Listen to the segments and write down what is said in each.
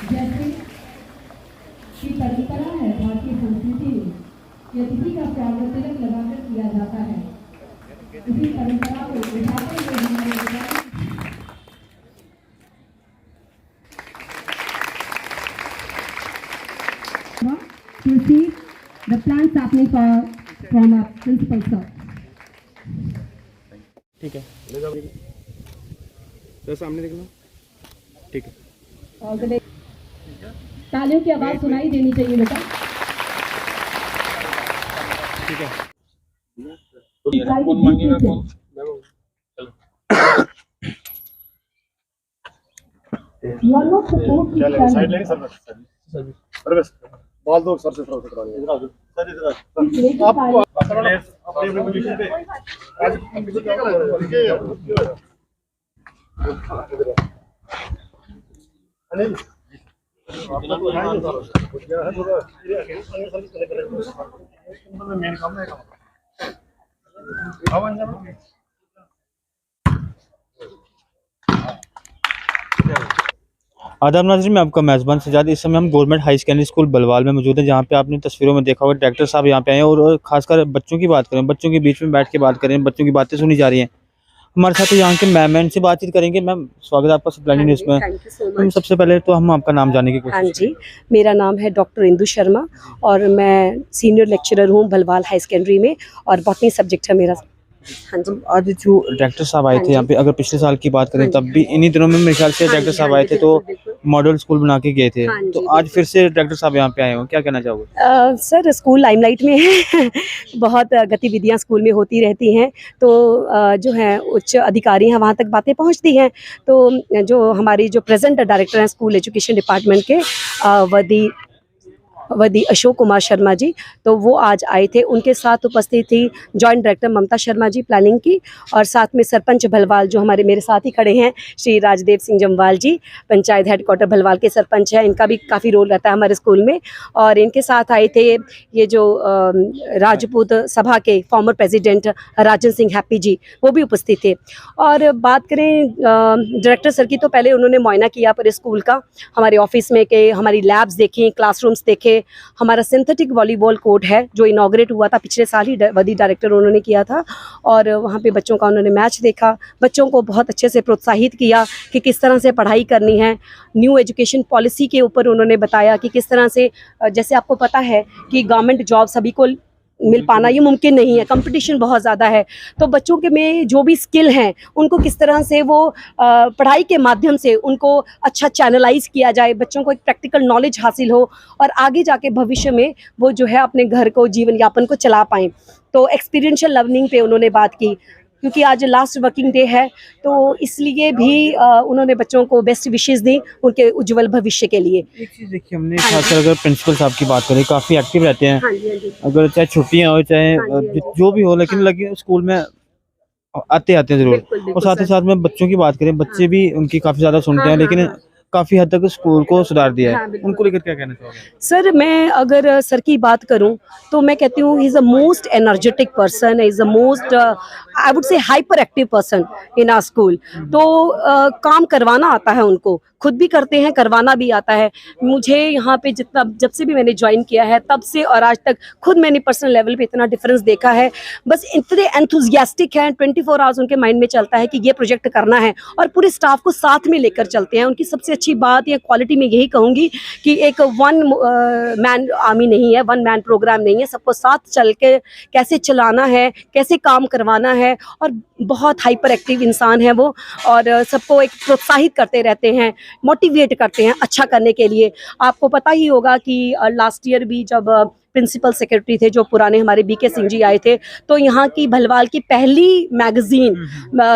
जैसे की परंपरा है भारतीय संस्कृति में कि अतिथि का स्वागत तिलक लगाकर किया जाता है। इसी परंपरा को उठाते हुए to see the plant sapling from our principal sir. ठीक है, ले जाओ सर, सामने देख लो। ठीक है, तालियों की आवाज सुनाई देनी चाहिए बेटा। ठीक है। कौन मांगेगा कौन? चलो साइड लेनी सर, अरे बस बॉल दो सर से, थ्रो से करानी है। इधर आ जाओ सर, इधर आ आप अपने पोजीशन पे आज क्या कर रहे हो? अनिल मेन काम है। आदाब नाज़रीन, मैं आपका मेज़बान सजाद। इस समय हम government high secondary school Balwal में मौजूद हैं, जहाँ पे आपने तस्वीरों में देखा होगा डायरेक्टर साहब यहाँ पे आए हैं और खासकर बच्चों की बात करें, बच्चों के बीच में बैठ के बात करें, बच्चों की बातें सुनी जा रही हैं। हमारे साथ यहाँ के मैम से बातचीत करेंगे। मैम, स्वागत है आपका सप्लाई न्यूज़ में। हम सबसे पहले तो हम आपका नाम जानने की कोशिश। हाँ जी, मेरा नाम है डॉक्टर इंदु शर्मा और मैं सीनियर लेक्चरर हूँ बलवाल हाई सेकेंडरी में और बॉटनी सब्जेक्ट है मेरा। हाँ जी, आज जो डायरेक्टर साहब आए थे यहाँ पे, अगर पिछले साल की बात करें तब भी इन्हीं दिनों में मेरे ख्याल से डायरेक्टर साहब आए थे तो मॉडल स्कूल बना के गए थे, तो आज फिर से डायरेक्टर साहब यहाँ पे आए हो, क्या कहना चाहोगे? सर, स्कूल लाइमलाइट में है बहुत गतिविधियाँ स्कूल में होती रहती हैं, तो जो है उच्च अधिकारी हैं वहाँ तक बातें पहुँचती हैं। तो जो हमारी जो प्रेजेंट डायरेक्टर हैं स्कूल एजुकेशन डिपार्टमेंट के वदी अशोक कुमार शर्मा जी, तो वो आज आए थे। उनके साथ उपस्थित थी joint director Mamta Sharma ji planning की, और साथ में सरपंच भलवाल जो मेरे साथ ही खड़े हैं श्री राजदेव सिंह जम्वाल जी, पंचायत हेडक्वार्टर भलवाल के सरपंच हैं। इनका भी काफ़ी रोल रहता है हमारे स्कूल में। और इनके साथ आए थे ये जो राजपूत सभा के former president Rajan Singh happy जी, वो भी उपस्थित थे। और बात करें डायरेक्टर सर की, तो पहले उन्होंने मुआयना किया पर स्कूल का, हमारे ऑफिस में के हमारी लैब्स देखी, क्लासरूम्स देखे। हमारा सिंथेटिक वॉलीबॉल कोर्ट है जो इनॉग्रेट हुआ था पिछले साल ही, वदी डायरेक्टर उन्होंने किया था, और वहाँ पे बच्चों का उन्होंने मैच देखा। बच्चों को बहुत अच्छे से प्रोत्साहित किया कि किस तरह से पढ़ाई करनी है। न्यू एजुकेशन पॉलिसी के ऊपर उन्होंने बताया कि किस तरह से, जैसे आपको पता है कि गवर्नमेंट जॉब सभी को मिल पाना ये मुमकिन नहीं है, कंपटीशन बहुत ज़्यादा है। तो बच्चों के में जो भी स्किल हैं उनको किस तरह से वो पढ़ाई के माध्यम से उनको अच्छा चैनलाइज किया जाए, बच्चों को एक प्रैक्टिकल नॉलेज हासिल हो और आगे जाके भविष्य में वो जो है अपने घर को, जीवन यापन को चला पाएँ। तो एक्सपीरियंशियल लर्निंग पे उन्होंने बात की, क्योंकि आज लास्ट वर्किंग डे है, तो इसलिए भी उन्होंने बच्चों को बेस्ट विशेस दी उनके उज्जवल भविष्य के लिए। एक चीज़ देखिए, हमने खासकर अगर प्रिंसिपल साहब की बात करें, काफ़ी एक्टिव रहते हैं। हाँ जी, हाँ जी। अगर चाहे छुट्टियाँ हो चाहे जो भी हो, लेकिन स्कूल में आते हैं ज़रूर। और साथ ही साथ में बच्चों की बात करें, बच्चे भी उनकी काफ़ी ज़्यादा सुनते हैं, लेकिन काफ़ी हद तक स्कूल को सुधार दिया है। उनको लेकर क्या कहना चाहोगे? सर, मैं अगर सर की बात करूं तो मैं कहती हूँ he is a most energetic person, is a most I would say hyperactive person in our school. तो काम करवाना आता है उनको, खुद भी करते हैं, करवाना भी आता है। मुझे यहाँ पे जितना, जब से भी मैंने ज्वाइन किया है तब से और आज तक खुद मैंने पर्सनल लेवल पे इतना डिफरेंस देखा है। बस इतने एंथुजियास्टिक हैं, 24 आवर्स उनके माइंड में चलता है कि ये प्रोजेक्ट करना है, और पूरे स्टाफ को साथ में लेकर चलते हैं। उनकी सबसे अच्छी बात या क्वालिटी में यही कहूँगी कि एक वन मैन आर्मी नहीं है, वन मैन प्रोग्राम नहीं है, सबको साथ चल के कैसे चलाना है, कैसे काम करवाना है, और बहुत हाइपर एक्टिव इंसान है वो, और सबको एक प्रोत्साहित करते रहते हैं, मोटिवेट करते हैं अच्छा करने के लिए। आपको पता ही होगा कि लास्ट ईयर भी जब प्रिंसिपल सेक्रेटरी थे जो पुराने हमारे बीके सिंह जी आए थे, तो यहाँ की भलवाल की पहली मैगजीन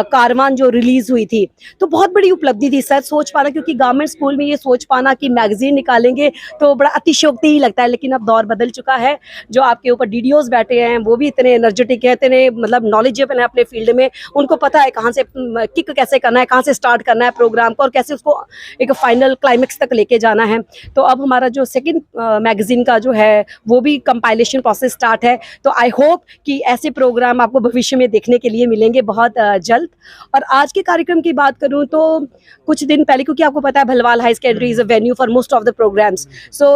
कारवान जो रिलीज हुई थी, तो बहुत बड़ी उपलब्धि थी सर, सोच पाना, क्योंकि गवर्नमेंट स्कूल में ये सोच पाना कि मैगजीन निकालेंगे तो बड़ा अतिशयोक्ति ही लगता है। लेकिन अब दौर बदल चुका है, जो आपके ऊपर डीडीओज बैठे हैं वो भी इतने एनर्जेटिक है, इतने मतलब नॉलेजेबल है अपने फील्ड में, उनको पता है कहाँ से किक कैसे करना है, कहाँ से स्टार्ट करना है प्रोग्राम को, और कैसे उसको एक फाइनल क्लाइमेक्स तक लेके जाना है। तो अब हमारा जो सेकेंड मैगजीन का जो है वो भी कंपाइलेशन प्रोसेस स्टार्ट है। तो आई होप कि ऐसे प्रोग्राम आपको भविष्य में देखने के लिए मिलेंगे बहुत जल्द। और आज के कार्यक्रम की बात करूं तो कुछ दिन पहले, क्योंकि आपको पता है Bhalwal high secondary is a venue for most of the programmes, so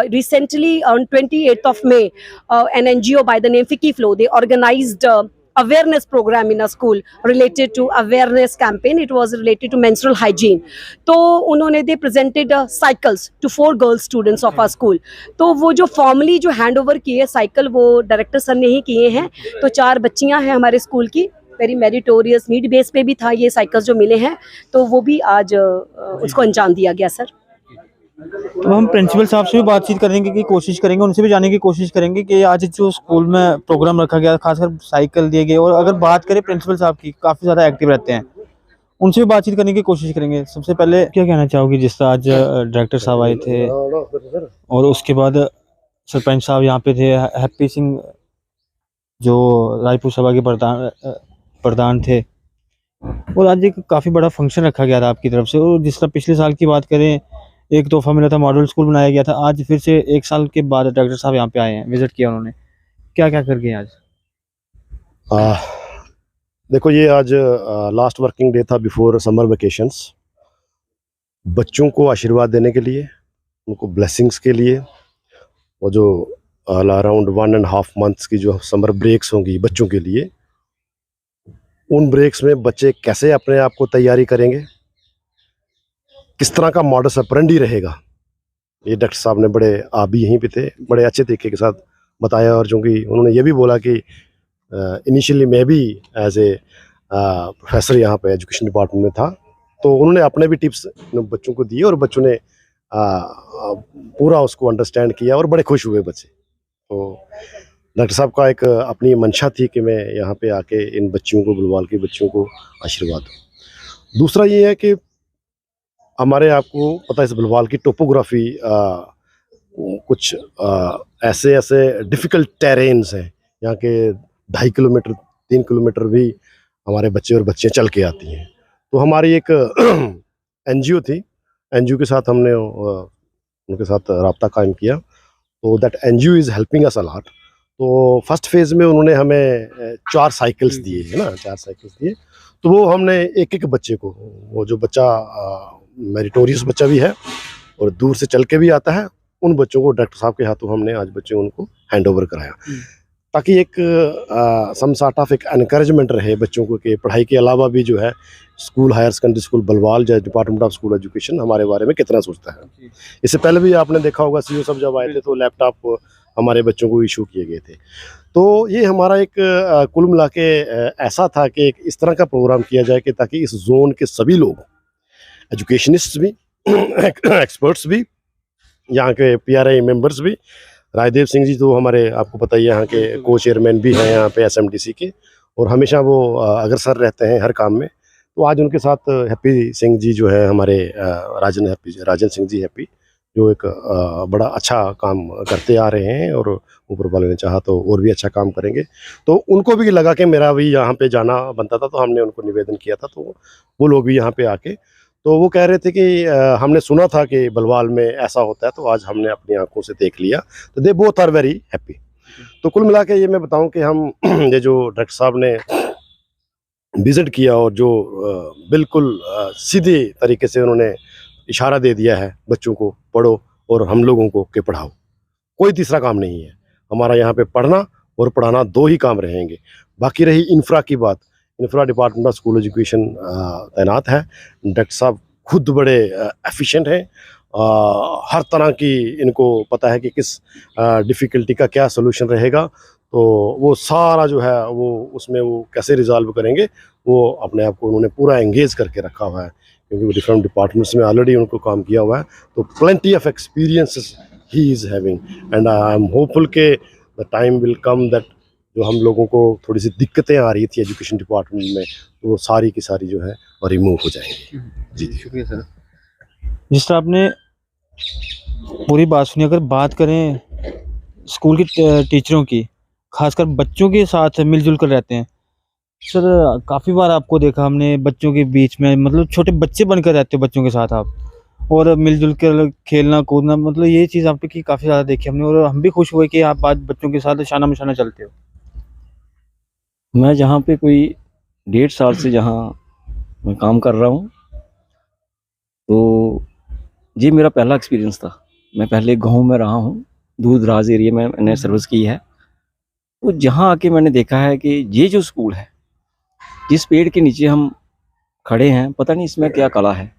recently on 28th of May an NGO by the name Fiki Flow, they organized awareness program in a school related to awareness campaign. It was related to menstrual hygiene. तो उन्होंने they presented cycles to 4 girl students of our school. तो वो जो formally जो hand over किए cycle वो director sir ने ही किए हैं। तो 4 बच्चियां हैं हमारे स्कूल की, वेरी मेरिटोरियस, नीड बेस पे भी था ये साइकिल्स जो मिले हैं, तो वो भी आज उसको अंजाम दिया गया सर। तो हम प्रिंसिपल साहब से भी बातचीत करेंगे की कोशिश करेंगे, उनसे भी जानने की कोशिश करेंगे कि आज जो स्कूल में प्रोग्राम रखा गया, खासकर साइकिल दिए गए, और अगर बात करें प्रिंसिपल साहब की, काफ़ी ज़्यादा एक्टिव रहते हैं, उनसे भी बातचीत करने की कोशिश करेंगे। सबसे पहले क्या कहना चाहोगी, जिस तरह आज डायरेक्टर साहब आए थे और उसके बाद सरपंच साहब यहाँ पे थे, हैप्पी सिंह जो रायपुर सभा के प्रधान थे, और आज एक काफ़ी बड़ा फंक्शन रखा गया था आपकी तरफ से। और जिस तरह पिछले साल की बात करें, एक तोहफा मिला था, मॉडल स्कूल बनाया गया था, आज फिर से 1 साल के बाद डॉक्टर साहब यहाँ पे आए हैं, विजिट किया उन्होंने, क्या क्या कर गए आज? देखो, ये आज लास्ट वर्किंग डे था बिफोर समर वेकेशंस। बच्चों को आशीर्वाद देने के लिए, उनको ब्लेसिंग्स के लिए, और जो अराउंड 1.5 months की जो समर ब्रेक्स होंगी बच्चों के लिए, उन ब्रेक्स में बच्चे कैसे अपने आप को तैयारी करेंगे, किस तरह का मॉडस ऑपरेंडी रहेगा, ये डॉक्टर साहब ने बड़े, आप भी यहीं पे थे, बड़े अच्छे तरीके के साथ बताया। और चूँकि उन्होंने ये भी बोला कि इनिशियली मैं भी एज ए प्रोफेसर यहाँ पे एजुकेशन डिपार्टमेंट में था, तो उन्होंने अपने भी टिप्स बच्चों को दिए और बच्चों ने पूरा उसको अंडरस्टैंड किया और बड़े खुश हुए बच्चे। तो डॉक्टर साहब का एक अपनी मंशा थी कि मैं यहाँ पे आके इन बच्चियों को, बुलवाल के बच्चियों को आशीर्वाद दूँ। दूसरा ये है कि हमारे, आपको पता है, इस बुलवाल की टोपोग्राफी कुछ ऐसे डिफ़िकल्ट टेरेन्स हैं, यहाँ के 2.5 किलोमीटर 3 किलोमीटर भी हमारे बच्चे और बच्चियाँ चल के आती हैं। तो हमारी एक NGO थी, NGO के साथ हमने उनके साथ रब्ता कायम किया, तो that NGO is helping us a lot. तो फर्स्ट फेज़ में उन्होंने हमें 4 साइकिल्स दिए, है ना, 4 साइकिल्स दिए। तो वो हमने एक बच्चे को, वो जो बच्चा मेरिटोरियस बच्चा भी है और दूर से चल के भी आता है, उन बच्चों को डॉक्टर साहब के हाथों हमने आज बच्चे उनको हैंड ओवर कराया, ताकि एक सम सॉर्ट ऑफ एक एनकरेजमेंट रहे बच्चों को कि पढ़ाई के अलावा भी जो है school, higher secondary school Balwal जो डिपार्टमेंट ऑफ स्कूल एजुकेशन हमारे बारे में कितना सोचता है। इससे पहले भी आपने देखा होगा, CO सब जब आए थे तो लैपटॉप हमारे बच्चों को इशू किए गए थे। तो ये हमारा एक कुल मिला के ऐसा था कि एक इस तरह का प्रोग्राम किया जाए कि ताकि इस जोन के सभी लोग, एजुकेशनिस्ट भी, एक्सपर्ट्स भी, यहाँ के PRI मेंबर्स भी, राजदेव सिंह जी तो हमारे, आपको पता ही है, यहाँ के को चेयरमैन भी हैं यहाँ पे SMDC के, और हमेशा वो अग्रसर रहते हैं हर काम में। तो आज उनके साथ हैप्पी सिंह जी जो है हमारे, राजन सिंह जी हैप्पी, जो एक बड़ा अच्छा काम करते आ रहे हैं और ऊपर वाले ने चाहा तो और भी अच्छा काम करेंगे। तो उनको भी लगा कि मेरा भी यहाँ पे जाना बनता था, तो हमने उनको निवेदन किया था, तो वो लोग भी यहाँ पे आके, तो वो कह रहे थे कि हमने सुना था कि बलवाल में ऐसा होता है, तो आज हमने अपनी आंखों से देख लिया। तो they both are very happy. तो कुल मिला के ये मैं बताऊं कि हम ये जो डॉक्टर साहब ने विजिट किया और जो बिल्कुल सीधे तरीके से उन्होंने इशारा दे दिया है बच्चों को, पढ़ो और हम लोगों को के पढ़ाओ, कोई तीसरा काम नहीं है हमारा। यहाँ पे पढ़ना और पढ़ाना 2 ही काम रहेंगे। बाकी रही इंफ्रा की बात, infra department of school education तैनात है। डॉक्टर साहब खुद बड़े एफिशिएंट हैं, हर तरह की इनको पता है कि किस डिफ़िकल्टी का क्या सलूशन रहेगा, तो वो सारा जो है वो उसमें वो कैसे रिजॉल्व करेंगे, वो अपने आप को उन्होंने पूरा एंगेज करके रखा हुआ है, क्योंकि वो डिफरेंट डिपार्टमेंट्स में ऑलरेडी उनको काम किया हुआ है। तो plenty of experiences he is having, and I am hopeful के the time will come that जो हम लोगों को थोड़ी सी दिक्कतें आ रही थी एजुकेशन डिपार्टमेंट में, तो वो सारी की सारी जो है और रिमूव हो जाएंगी। जी शुक्रिया सर। जिस तरह आपने पूरी बात सुनी, अगर बात करें स्कूल की टीचरों की, खासकर बच्चों के साथ मिलजुल कर रहते हैं सर, काफ़ी बार आपको देखा हमने बच्चों के बीच में, मतलब छोटे बच्चे बनकर रहते हो बच्चों के साथ आप, और मिलजुल कर खेलना कूदना, मतलब ये चीज़ आप पे की काफ़ी ज़्यादा देखी हमने, और हम भी खुश हुए कि आप आज बच्चों के साथ शाना मशाना चलते हो। मैं जहाँ पे कोई 1.5 साल से जहाँ मैं काम कर रहा हूँ, तो ये मेरा पहला एक्सपीरियंस था। मैं पहले गाँव में रहा हूँ, दूर दराज एरिया में मैंने सर्विस की है। तो जहाँ आके मैंने देखा है कि ये जो स्कूल है, जिस पेड़ के नीचे हम खड़े हैं, पता नहीं इसमें क्या कला है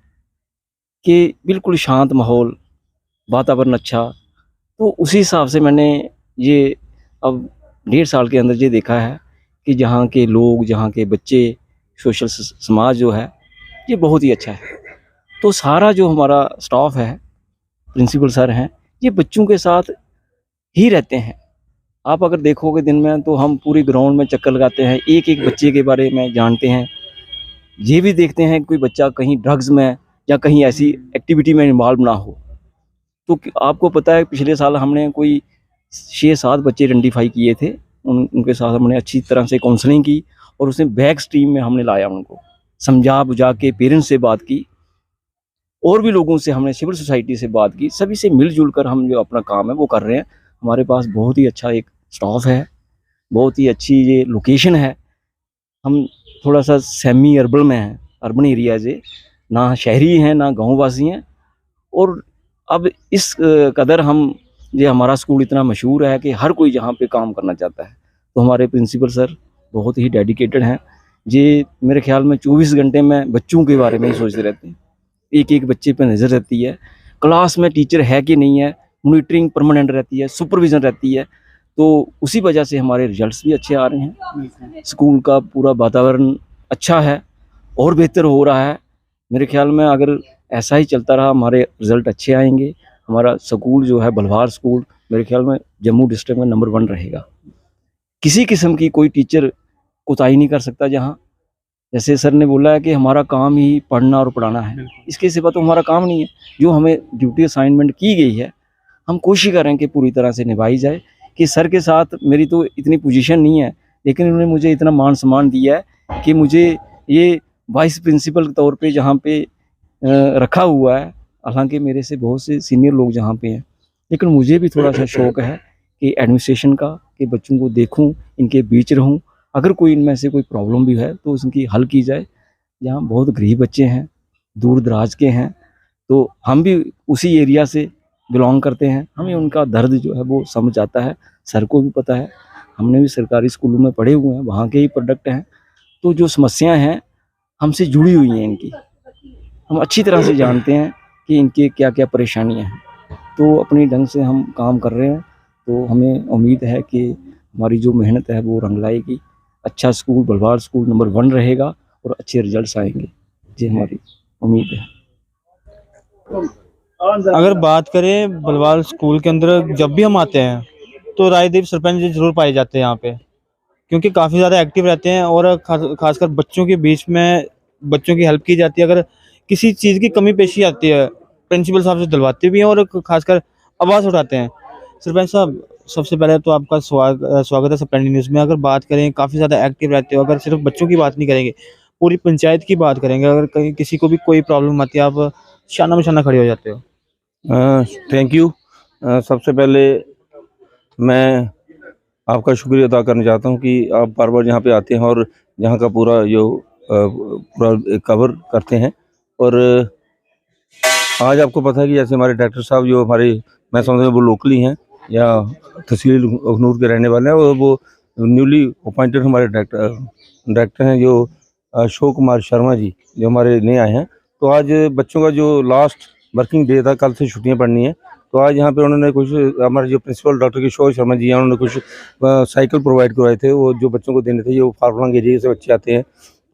कि बिल्कुल शांत माहौल, वातावरण अच्छा। तो उसी हिसाब से मैंने ये अब 1.5 साल के अंदर ये देखा है कि जहाँ के लोग, जहाँ के बच्चे, सोशल समाज जो है, ये बहुत ही अच्छा है। तो सारा जो हमारा स्टाफ है, प्रिंसिपल सर हैं, ये बच्चों के साथ ही रहते हैं। आप अगर देखोगे दिन में तो हम पूरी ग्राउंड में चक्कर लगाते हैं, एक एक बच्चे के बारे में जानते हैं। ये भी देखते हैं कि कोई बच्चा कहीं ड्रग्स में या कहीं ऐसी एक्टिविटी में इन्वॉल्व ना हो। तो आपको पता है पिछले साल हमने कोई 6-7 बच्चे आइडेंटिफाई किए थे, उनके साथ हमने अच्छी तरह से काउंसलिंग की और उसमें बैक स्ट्रीम में हमने लाया, उनको समझा बुझा के पेरेंट्स से बात की, और भी लोगों से हमने, सिविल सोसाइटी से बात की, सभी से मिलजुल कर हम जो अपना काम है वो कर रहे हैं। हमारे पास बहुत ही अच्छा एक स्टाफ है, बहुत ही अच्छी ये लोकेशन है। हम थोड़ा सा सेमी अर्बन में हैं, अर्बन एरिया से, ना शहरी हैं ना गाँववासी हैं। और अब इस कदर हम, ये हमारा स्कूल इतना मशहूर है कि हर कोई यहाँ पे काम करना चाहता है। तो हमारे प्रिंसिपल सर बहुत ही डेडिकेटेड हैं। ये मेरे ख्याल में 24 घंटे में बच्चों के बारे में ही सोचते रहते हैं, एक एक बच्चे पे नज़र रहती है, क्लास में टीचर है कि नहीं है, मॉनिटरिंग परमानेंट रहती है, सुपरविज़न रहती है। तो उसी वजह से हमारे रिजल्ट्स भी अच्छे आ रहे हैं। स्कूल का पूरा वातावरण अच्छा है और बेहतर हो रहा है। मेरे ख्याल में अगर ऐसा ही चलता रहा, हमारे रिज़ल्ट अच्छे आएंगे। हमारा स्कूल जो है बलवार स्कूल, मेरे ख्याल में जम्मू डिस्ट्रिक्ट में नंबर 1 रहेगा। किसी किस्म की कोई टीचर कोताही नहीं कर सकता। जहाँ जैसे सर ने बोला है कि हमारा काम ही पढ़ना और पढ़ाना है, इसके सिवा तो हमारा काम नहीं है। जो हमें ड्यूटी असाइनमेंट की गई है, हम कोशिश करें कि पूरी तरह से निभाई जाए। कि सर के साथ मेरी तो इतनी पोजीशन नहीं है, लेकिन उन्होंने मुझे इतना मान सम्मान दिया है कि मुझे ये वाइस प्रिंसिपल के तौर पे जहाँ पे रखा हुआ है। हालांकि मेरे से बहुत से सीनियर लोग जहाँ पे हैं, लेकिन मुझे भी थोड़ा सा शौक़ है कि एडमिनिस्ट्रेशन का, कि बच्चों को देखूँ, इनके बीच रहूँ, अगर कोई इनमें से कोई प्रॉब्लम भी है तो उसकी हल की जाए। यहाँ बहुत गरीब बच्चे हैं, दूर दराज के हैं, तो हम भी उसी एरिया से बिलोंग करते हैं, हमें उनका दर्द जो है वो समझ आता है। सर को भी पता है, हमने भी सरकारी स्कूलों में पढ़े हुए हैं, वहाँ के ही प्रोडक्ट हैं। तो जो समस्याएं हैं हमसे जुड़ी हुई हैं, इनकी हम अच्छी तरह से जानते हैं कि इनके क्या क्या परेशानियां हैं। तो अपनी ढंग से हम काम कर रहे हैं। तो हमें उम्मीद है कि हमारी जो मेहनत है वो रंग लाएगी। अच्छा स्कूल, बलवार स्कूल नंबर 1 रहेगा और अच्छे रिजल्ट्स आएंगे, ये हमारी उम्मीद है। अगर बात करें बलवाल स्कूल के अंदर, जब भी हम आते हैं तो रायदेव सरपंच जी जरूर पाए जाते हैं यहाँ पे, क्योंकि काफ़ी ज़्यादा एक्टिव रहते हैं और खासकर बच्चों के बीच में बच्चों की हेल्प की जाती है। अगर किसी चीज़ की कमी पेशी आती है, प्रिंसिपल साहब से दिलवाते भी हैं और खासकर आवाज़ उठाते हैं। सरपंच साहब, सबसे पहले तो आपका स्वागत है सप्रेंडी न्यूज़ में। अगर बात करें, काफ़ी ज़्यादा एक्टिव रहते हो, अगर सिर्फ बच्चों की बात नहीं करेंगे, पूरी पंचायत की बात करेंगे, अगर कहीं किसी को भी कोई प्रॉब्लम आती है, आप शाना मशाना खड़े हो जाते हो। Thank you. सबसे पहले मैं आपका शुक्रिया अदा करना चाहता हूं कि आप बार बार यहाँ पे आते हैं और यहाँ का पूरा पूरा कवर करते हैं। और आज आपको पता है कि जैसे हमारे डायरेक्टर साहब, जो हमारे, मैं समझता हूँ वो लोकली हैं या तहसील अखनूर के रहने वाले हैं, और वो न्यूली अपॉइंटेड हमारे डायरेक्टर हैं, जो अशोक कुमार शर्मा जी, जो हमारे नए आए हैं। तो आज बच्चों का जो लास्ट वर्किंग डे था, कल से छुट्टियां पड़नी है, तो आज यहाँ पे उन्होंने कुछ, हमारे जो प्रिंसिपल डॉक्टर किशोर शर्मा जी हैं, उन्होंने कुछ साइकिल प्रोवाइड करवाए थे, वो जो बच्चों को देने थे। जो फारफलंग एरिया से बच्चे आते हैं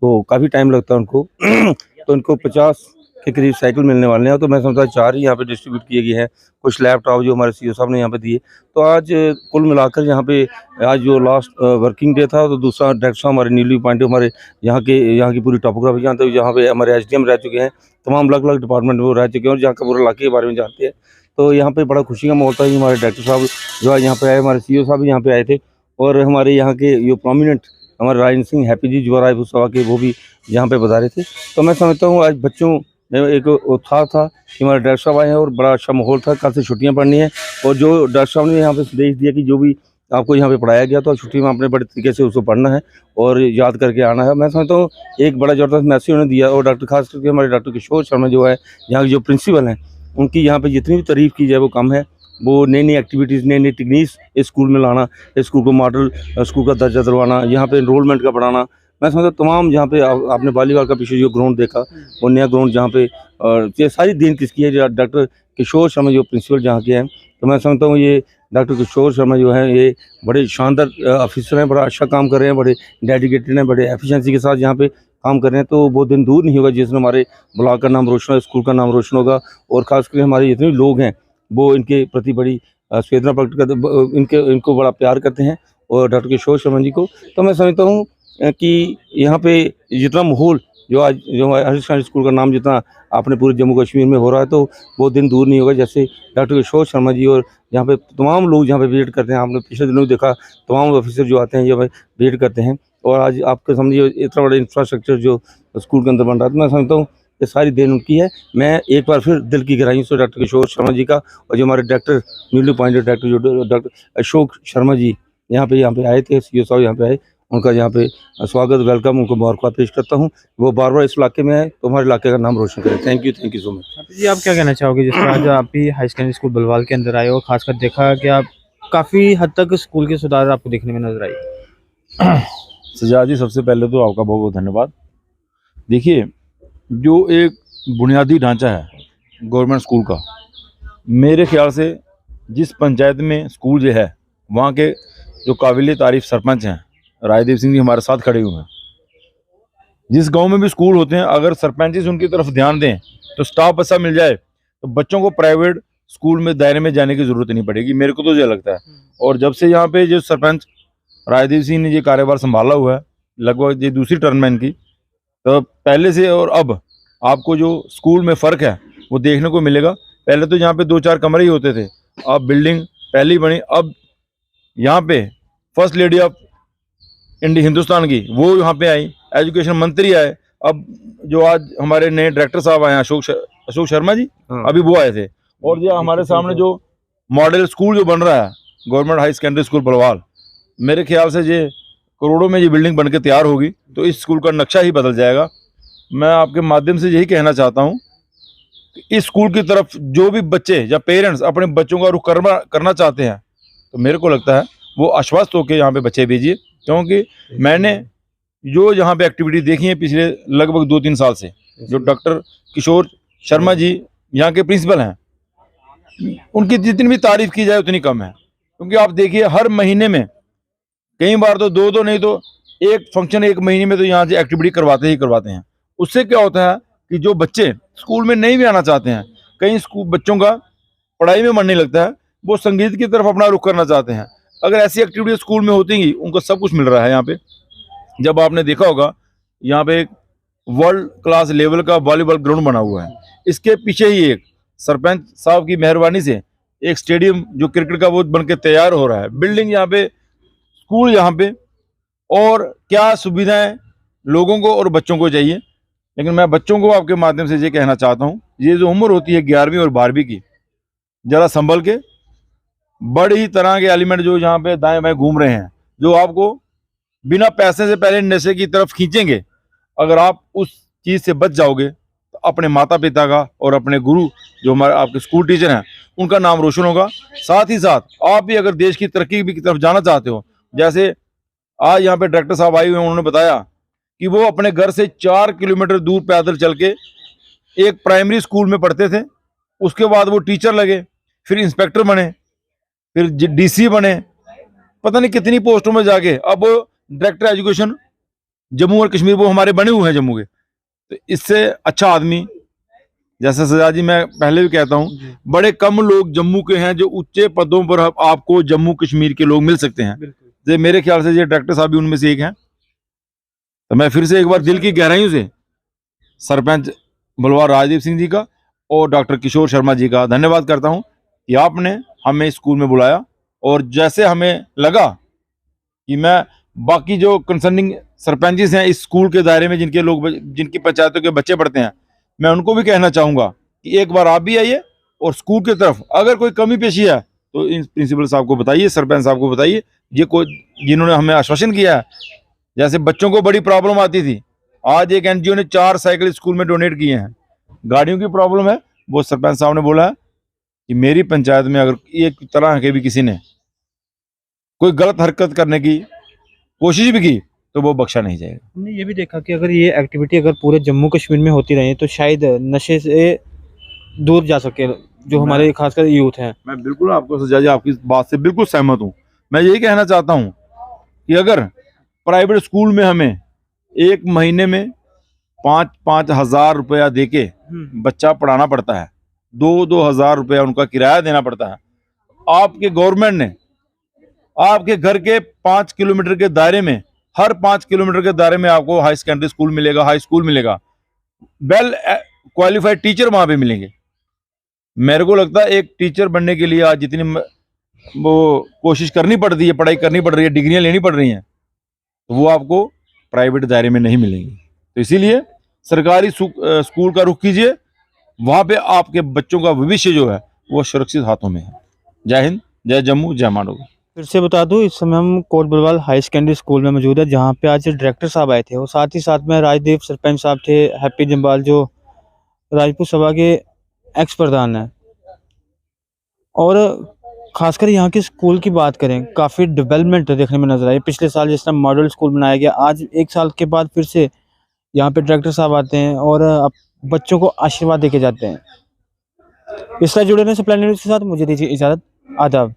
तो काफ़ी टाइम लगता है उनको तो उनको 50 के करीब साइकिल मिलने वाले हैं। तो मैं समझता 4 ही यहाँ पे डिस्ट्रीब्यूट किए गए हैं, कुछ लैपटॉप जो हमारे सीईओ साहब ने यहाँ पे दिए। तो आज कुल मिलाकर यहाँ पे आज जो लास्ट वर्किंग डे था, तो दूसरा डायरेक्टर साहब हमारे न्यूली अपॉइंटेड, हमारे यहाँ की पूरी टोपोग्राफी जानते हैं, जहाँ पे हमारे एसडीएम रह चुके हैं, तमाम अलग अलग डिपार्टमेंट में वो रह चुके हैं और जहाँ का पूरे इलाके के बारे में जानते हैं। तो यहाँ पे बड़ा खुशी का माहौल था। हमारे डायरेक्टर साहब जो आज यहाँ पे आए, हमारे सीईओ साहब भी यहाँ पे आए थे, और हमारे यहाँ के जो प्रोमिनेंट हमारे राजन सिंह हैप्पी जी जो रायपुर सभा के, वो भी यहाँ पे बता रहे थे। तो मैं समझता हूँ आज बच्चों में एक उत्साह था कि हमारे डायरेक्टर साहब आए हैं और बड़ा अच्छा माहौल था। कल से छुट्टियां पढ़नी है और जो डायरेक्टर साहब ने यहाँ पे संदेश दिया कि जो भी आपको यहाँ पे पढ़ाया गया तो छुट्टी में आपने बड़े तरीके से उसको पढ़ना है और याद करके आना है। मैं समझता हूँ एक बड़ा ज़बरदस्त मैसेज उन्होंने दिया। और डॉक्टर खास करके हमारे डॉक्टर किशोर शर्मा जो है यहाँ के जो प्रिंसिपल हैं, उनकी यहाँ पे जितनी भी तारीफ़ की जाए वो कम है। वो नई नई एक्टिविटीज़, नई नई टेक्निक्स इस स्कूल में लाना, इस स्कूल को मॉडल स्कूल का दर्जा दिलवाना, यहाँ पे इनरोलमेंट का बढ़ाना। मैं समझता तमाम जहाँ पे आपने वॉलीबॉल का पीछे जो ग्राउंड देखा, वो नया ग्राउंड जहाँ पे ये सारी देन किसकी है, डॉक्टर किशोर शर्मा जो प्रिंसिपल जहाँ के हैं। तो मैं समझता हूँ ये डॉक्टर किशोर शर्मा जो है ये बड़े शानदार ऑफिसर हैं, बड़ा अच्छा काम कर रहे हैं, बड़े डेडिकेटेड हैं, बड़े एफिशिएंसी के साथ यहाँ पे काम कर रहे हैं। तो वो दिन दूर नहीं होगा जिसमें हमारे ब्लॉक का नाम रोशन होगा, स्कूल का नाम रोशन होगा और ख़ासकर हमारे जितने भी लोग हैं वो इनके प्रति बड़ी संवेदना प्रकट करते, इनको बड़ा प्यार करते हैं और डॉक्टर किशोर शर्मा जी को। तो मैं समझता हूँ कि यहाँ पे जितना माहौल जो आज जो हरीश खान स्कूल का नाम जितना अपने पूरे जम्मू कश्मीर में हो रहा है, तो वो दिन दूर नहीं होगा जैसे डॉक्टर किशोर शर्मा जी और यहाँ पे तमाम लोग जहाँ पे विजिट करते हैं। आपने पिछले दिनों भी देखा तमाम ऑफिसर जो आते हैं यहाँ पे विजिट करते हैं और आज आपके समझिए इतना बड़ा इंफ्रास्ट्रक्चर जो स्कूल के अंदर बन रहा है। तो मैं समझता हूँ ये सारी देन उनकी है। मैं एक बार फिर दिल की गहराइयों से डॉक्टर किशोर शर्मा जी का और जो हमारे डायरेक्टर न्यूली अपॉइंटेड डायरेक्टर जो डॉक्टर अशोक शर्मा जी यहाँ पे आए थे, सीओ साहब यहाँ पे आए, उनका यहाँ पे स्वागत, वेलकम, उनको मुबारकबाद पेश करता हूँ। वो बार बार इस इलाके में आए तो हमारे इलाके का नाम रोशन करें। Thank you so much. जी, आप क्या कहना चाहोगे जिस तरह आज आप भी हाई सेकेंडरी स्कूल बलवाल के अंदर आए और खासकर देखा कि आप काफ़ी हद तक स्कूल के सुधार आपको देखने में नजर आई? सजाद जी, सबसे पहले तो आपका बहुत बहुत धन्यवाद। देखिए, जो एक बुनियादी ढांचा है गवर्नमेंट स्कूल का, मेरे ख्याल से जिस पंचायत में स्कूल जो है वहाँ के जो काबिल तारीफ सरपंच हैं राजदेव सिंह जी हमारे साथ खड़े हुए हैं। जिस गांव में भी स्कूल होते हैं अगर सरपंच जी उनकी तरफ ध्यान दें तो स्टाफ अच्छा मिल जाए तो बच्चों को प्राइवेट स्कूल में दायरे में जाने की ज़रूरत नहीं पड़ेगी, मेरे को तो ये लगता है। और जब से यहाँ पे जो सरपंच राजदेव सिंह ने ये कार्यभार संभाला हुआ है, लगभग ये दूसरी टर्म है इनकी, तो पहले से और अब आपको जो स्कूल में फ़र्क है वो देखने को मिलेगा। पहले तो यहाँ पे 2-4 कमरे ही होते थे, अब बिल्डिंग पहली बनी, अब यहाँ पे first lady of India Hindustan की वो यहाँ पे आई, एजुकेशन मंत्री आए, अब जो आज हमारे नए डायरेक्टर साहब आए अशोक शर्मा जी, अभी वो आए थे। और ये हमारे सामने जो मॉडल स्कूल जो बन रहा है government high secondary school Balwal, मेरे ख्याल से ये करोड़ों में ये बिल्डिंग बन के तैयार होगी तो इस स्कूल का नक्शा ही बदल जाएगा। मैं आपके माध्यम से यही कहना चाहता हूँ कि इस स्कूल की तरफ जो भी बच्चे या पेरेंट्स अपने बच्चों का रुख करना चाहते हैं तो मेरे को लगता है वो आश्वस्त होकर यहाँ पे बच्चे भेजिए, क्योंकि मैंने जो यहाँ पे एक्टिविटी देखी है पिछले लगभग 2-3 साल से, जो डॉक्टर किशोर शर्मा जी यहाँ के प्रिंसिपल हैं, उनकी जितनी भी तारीफ की जाए उतनी कम है। क्योंकि आप देखिए हर महीने में कई बार तो 2 नहीं तो एक फंक्शन एक महीने में तो यहाँ से एक्टिविटी करवाते ही करवाते हैं। उससे क्या होता है कि जो बच्चे स्कूल में नहीं भी आना चाहते हैं, कई स्कूल बच्चों का पढ़ाई में मन नहीं लगता है, वो संगीत की तरफ अपना रुख करना चाहते हैं। अगर ऐसी एक्टिविटी स्कूल में होती उनको सब कुछ मिल रहा है यहाँ पे। जब आपने देखा होगा यहाँ पे एक वर्ल्ड क्लास लेवल का वॉलीबॉल ग्राउंड बना हुआ है, इसके पीछे ही एक सरपंच साहब की मेहरबानी से एक स्टेडियम जो क्रिकेट का वो बन के तैयार हो रहा है, बिल्डिंग यहाँ पे, स्कूल यहाँ पे, और क्या सुविधाएं लोगों को और बच्चों को चाहिए। लेकिन मैं बच्चों को आपके माध्यम से ये कहना चाहता हूँ, ये जो उम्र होती है 11वीं और 12वीं की, जरा संभल के, बड़ी तरह के एलिमेंट जो यहाँ पे दाएं बाएं घूम रहे हैं, जो आपको बिना पैसे से पहले नशे की तरफ खींचेंगे, अगर आप उस चीज़ से बच जाओगे तो अपने माता पिता का और अपने गुरु जो हमारे आपके स्कूल टीचर हैं उनका नाम रोशन होगा। साथ ही साथ आप भी अगर देश की तरक्की की तरफ जाना चाहते हो, जैसे आज यहाँ पे डायरेक्टर साहब आए हुए हैं, उन्होंने बताया कि वो अपने घर से 4 किलोमीटर दूर पैदल चल के एक प्राइमरी स्कूल में पढ़ते थे, उसके बाद वो टीचर लगे, फिर इंस्पेक्टर बने, फिर डीसी बने, पता नहीं कितनी पोस्टों में जाके अब डायरेक्टर एजुकेशन जम्मू और कश्मीर वो हमारे बने हुए हैं जम्मू के। तो इससे अच्छा आदमी, जैसे सजा जी मैं पहले भी कहता हूँ, बड़े कम लोग जम्मू के हैं जो ऊंचे पदों पर आपको जम्मू कश्मीर के लोग मिल सकते हैं। ये मेरे ख्याल से ये डायरेक्टर साहब भी उनमें से एक हैं। तो मैं फिर से एक बार दिल की गहराइयों से सरपंच बलवाल राजदीप सिंह जी का और डॉक्टर किशोर शर्मा जी का धन्यवाद करता हूँ कि आपने हमें स्कूल में बुलाया, और जैसे हमें लगा कि मैं बाकी जो कंसर्निंग सरपंचेस हैं इस स्कूल के दायरे में जिनकी पंचायतों के बच्चे पढ़ते हैं, मैं उनको भी कहना चाहूँगा कि एक बार आप भी आइए और स्कूल की तरफ अगर कोई कमी पेशी है तो इन प्रिंसिपल साहब को बताइए, सरपंच साहब को बताइए, ये कोई जिन्होंने हमें आश्वासन किया है। जैसे बच्चों को बड़ी प्रॉब्लम आती थी, आज एक एनजीओ ने 4 साइकिल स्कूल में डोनेट किए हैं। गाड़ियों की प्रॉब्लम है, वो सरपंच साहब ने बोला है कि मेरी पंचायत में अगर एक तरह के भी किसी ने कोई गलत हरकत करने की कोशिश भी की तो वो बख्शा नहीं जाएगा। हमने ये भी देखा कि अगर ये एक्टिविटी अगर पूरे जम्मू कश्मीर में होती रही तो शायद नशे से दूर जा सके जो हमारे खासकर यूथ हैं। मैं बिल्कुल आपको सजा जी आपकी बात से बिल्कुल सहमत हूँ। मैं यही कहना चाहता हूँ कि अगर प्राइवेट स्कूल में हमें एक महीने में 5-5 हज़ार रुपया दे के बच्चा पढ़ाना पड़ता है, 2-2 हज़ार रुपया उनका किराया देना पड़ता है, आपके गवर्नमेंट ने आपके घर के 5 किलोमीटर के दायरे में, हर 5 किलोमीटर के दायरे में आपको हाई सेकेंडरी स्कूल मिलेगा, हाई स्कूल मिलेगा, वेल क्वालिफाइड टीचर वहां पे मिलेंगे। मेरे को लगता है एक टीचर बनने के लिए आज जितनी वो कोशिश करनी पड़ती है, पढ़ाई करनी पड़ रही है, डिग्रियां लेनी पड़ रही हैं, तो वो आपको प्राइवेट दायरे में नहीं मिलेंगी। तो इसीलिए सरकारी स्कूल का रुख कीजिए, वहां पे आपके बच्चों का भविष्य जो है वो सुरक्षित हाथों में है। जय हिंद, जय जम्मू, जय मांडोगर। फिर से बता दूं, इस समय हम Kot Balwal high secondary school में मौजूद है जहां पे आज डायरेक्टर साहब आए थे और साथ ही साथ में राजदीप सरपंच साहब थे, हैप्पी जम्बाल जो राजपूत सभा के एक्स प्रधान हैं। और खासकर यहाँ के स्कूल की बात करें, काफ़ी डेवलपमेंट देखने में नजर आई। पिछले साल जिस तरह मॉडल स्कूल बनाया गया, आज 1 साल के बाद फिर से यहाँ पे डायरेक्टर साहब आते हैं और बच्चों को आशीर्वाद देके जाते हैं। इस तरह जुड़े रहने से प्लान न्यूज़ के साथ मुझे दीजिए इजाज़त। आदाब।